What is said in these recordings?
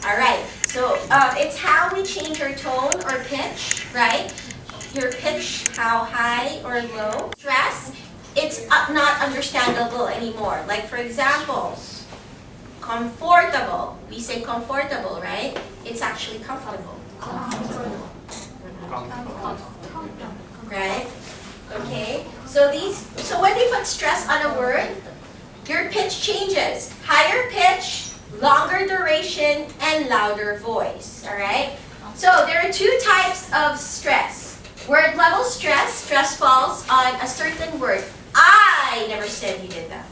Alright, so it's how we change our tone or pitch, right? Your pitch, how high or low. Stress, it's not understandable anymore. Like for example, comfortable. We say comfortable, right? It's actually comfortable. Right? Okay? So when we put stress on a word, your pitch changes. Higher pitch, longer duration, and louder voice. Alright? So there are two types of stress. Word level stress, stress falls on a certain word. I never said you did that.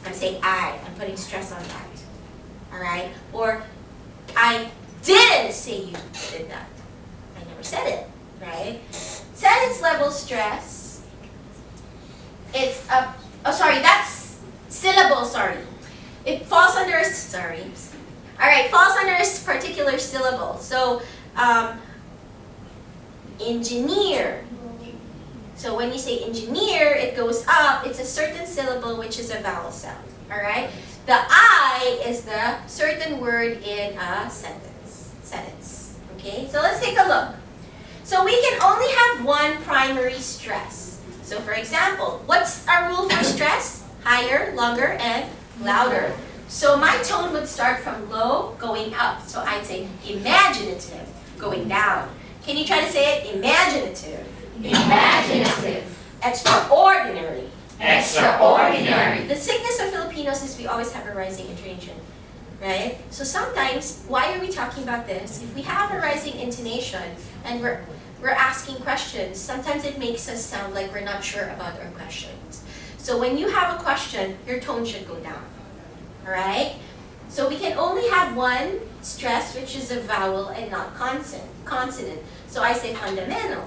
I'm saying I'm putting stress on that. Alright? Or I didn't say you did that. I never said it. Right? Sentence level stress, it's that's syllable, It falls under falls under a particular syllable. So, engineer. So when you say engineer, it goes up. It's a certain syllable, which is a vowel sound. All right. The I is the certain word in a sentence. Okay. So let's take a look. So we can only have one primary stress. So for example, what's our rule for stress? Higher, longer, and louder. So my tone would start from low, going up. So I'd say imaginative, going down. Can you try to say it? Imaginative. Imaginative. Extraordinary. Extraordinary. The sickness of Filipinos is we always have a rising intonation, right? So sometimes, why are we talking about this? If we have a rising intonation and we're asking questions, sometimes it makes us sound like we're not sure about our questions. So when you have a question, your tone should go down. Alright? So we can only have one stress, which is a vowel and not consonant. So I say fundamental,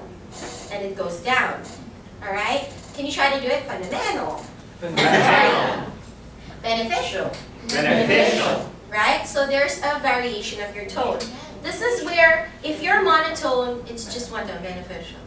and it goes down. Alright? Can you try to do it? Fundamental. Fundamental. Beneficial. Beneficial. Right? So there's a variation of your tone. This is where, if you're monotone, it's just one tone, beneficial.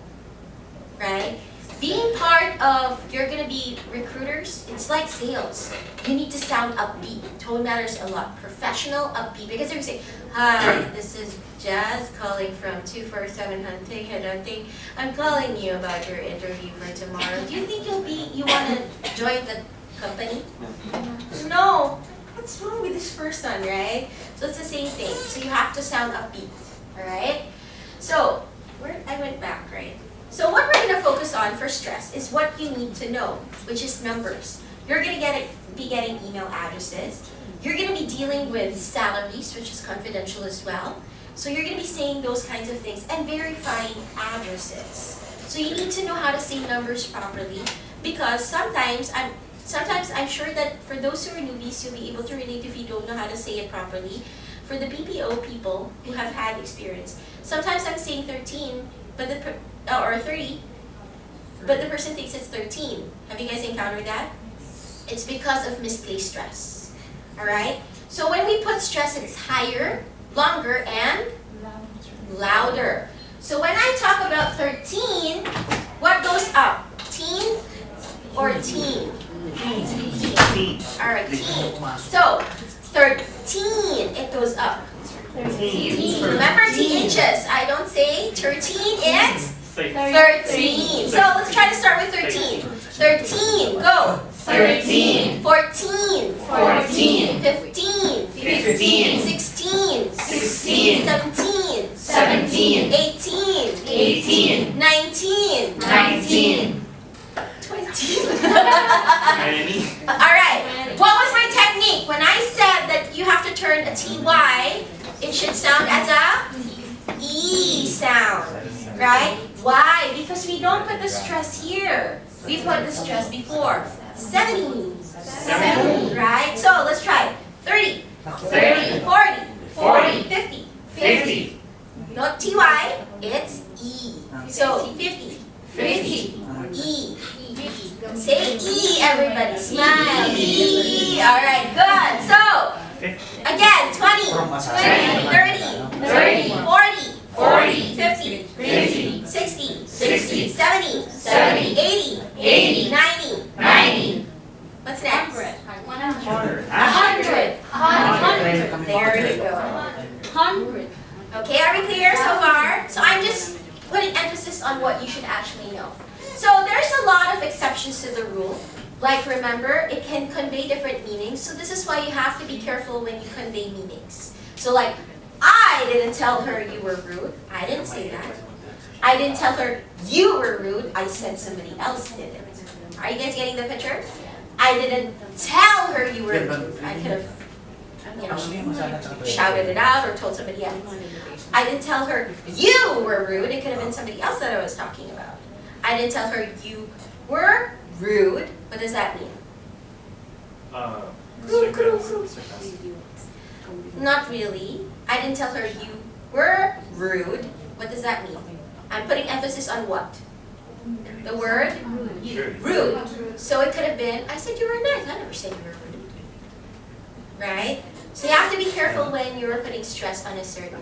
Right? Being part of, you're going to be recruiters, it's like sales. You need to sound upbeat. Tone matters a lot. Professional, upbeat. Because they're going to say, hi, this is Jazz calling from 247 Hunting Headhunting. I'm calling you about your interview for tomorrow. Do you think you want to join the company? No. What's wrong with this person, right? So it's the same thing. So you have to sound upbeat. Alright? So, I went back, right? So what we're going to focus on for stress is what you need to know, which is numbers. You're going to be getting email addresses. You're going to be dealing with salaries, which is confidential as well. So you're going to be saying those kinds of things and verifying addresses. So you need to know how to say numbers properly, because sometimes I'm sure that for those who are newbies, you'll be able to relate if you don't know how to say it properly. For the BPO people who have had experience, sometimes I'm saying 13, or 30, but the person thinks it's 13. Have you guys encountered that? It's because of misplaced stress. Alright? So when we put stress, it's higher, longer, and louder. So when I talk about 13, what goes up? Teen or teen? Alright, teen. So, 13, it goes up. Remember THs. I don't say 13, it's 13. So let's try to start with 13. 13, go. 13. 14. 14. 15. 15. 16. 16. 17. 17. 18. 18. 19. 19. 20. Alright, what was my technique? When I said that you have to turn a TY, it should sound as a E sound, right? Why? Because we don't put the stress here. We put the stress before. 70. 70. Right? So let's try. 30. 30. 40. 40. 50. 50. Not TY, it's E. So 50. 50. E. Say E, everybody. Smile. E. Alright, good. So, again, 20, 30, 30. 40, 40. 50, 50. 60, 60. 70, 70. 80, 80. 90. 90. What's next? 100. 100. 100. There you go. 100. Okay, are we clear so far? So I'm just putting emphasis on what you should actually know. So there's a lot of exceptions to the rule. Like remember, it can convey different meanings. So this is why you have to be careful when you convey meanings. So like, I didn't tell her you were rude. I didn't say that. I didn't tell her you were rude. I said somebody else did it. Are you guys getting the picture? I didn't tell her you were rude. I could have, shouted it out or told somebody else. I didn't tell her you were rude. It could have been somebody else that I was talking about. I didn't tell her you were rude. What does that mean? Not really. I didn't tell her you were rude. What does that mean? I'm putting emphasis on what? The word rude. So it could have been, I said you were nice. I never said you were rude. Right? So you have to be careful when you're putting stress on a certain.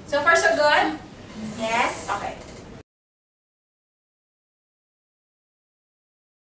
So far so good? Yes? Okay.